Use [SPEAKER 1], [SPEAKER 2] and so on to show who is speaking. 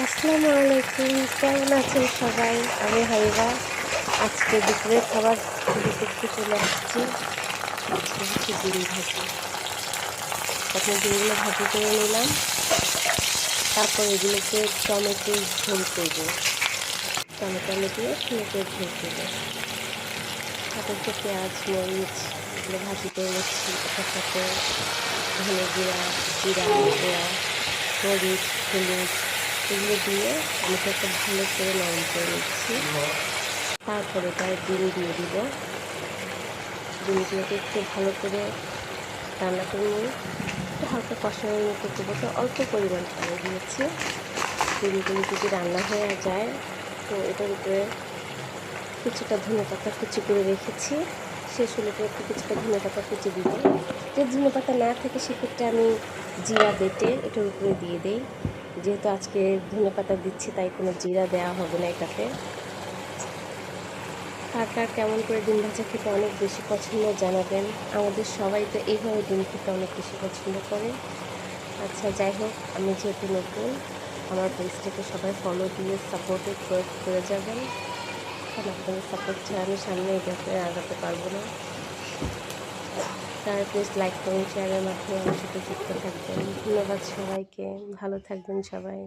[SPEAKER 1] আসসালামু আলাইকুম, কেমন আছেন সবাই? আমি হাইবা। আজকে দুপুরের খাবার দেখতে চলে আসছি। আজকে হচ্ছে ডিম ভাজি। প্রথমে ডিমগুলো ভাজি করে নিলাম, তারপর এগুলোকে টমেটোর ঝোল করব। টমেটো আলু দিয়ে টমেটোর ঝোল করব। সাথে হচ্ছে পেঁয়াজ মরিচ এগুলো ভাজি করে নিচ্ছি। এটার সাথে ধনে জিরা জিরা দেওয়া মরিচ হলুদ এগুলো দিয়ে টমেটোটা ভালো করে নরম করে নিচ্ছি। তারপরে তার ডিম দিয়ে দিব। ডিমগুলোকে একটু ভালো করে রান্না করে নিই, একটু হালকা কষানোর মতো করবো। তো অল্প পরিমাণ পানি দিয়েছি। ডিমগুলো যদি রান্না হয়ে যায় তো এটার উপরে কিছুটা ধনেপাতা কুচি করে রেখেছি, শেষ হলে একটু কিছুটা ধনেপাতা কুচি দিব। যদি ধনেপাতা না থাকে সেক্ষেত্রে আমি জিরা বেটে এটার উপরে দিয়ে দিই। যেহেতু আজকে ধনেপাতা দিচ্ছি তাই কোনো জিরা দেওয়া হবে না এটাতে। কার কার কেমন করে ডিম ভাজা খেতে অনেক বেশি পছন্দ জানাবেন। আমাদের সবাই তো এইভাবে ডিম খেতে অনেক বেশি পছন্দ করে। আচ্ছা যাই হোক, আমি যেহেতু নতুন, আমার পেজটাকে সবাই ফলো দিয়ে সাপোর্টেড করে যাবেন, কারণ আপনাদের সাপোর্ট ছাড়া আমি সামনে এটাতে আগাতে পারবো না। তার প্লিজ লাইক কমেন্ট শেয়ারের মাধ্যমে আমার সাথে যুক্ত থাকবেন। ধন্যবাদ সবাইকে, ভালো থাকবেন সবাই।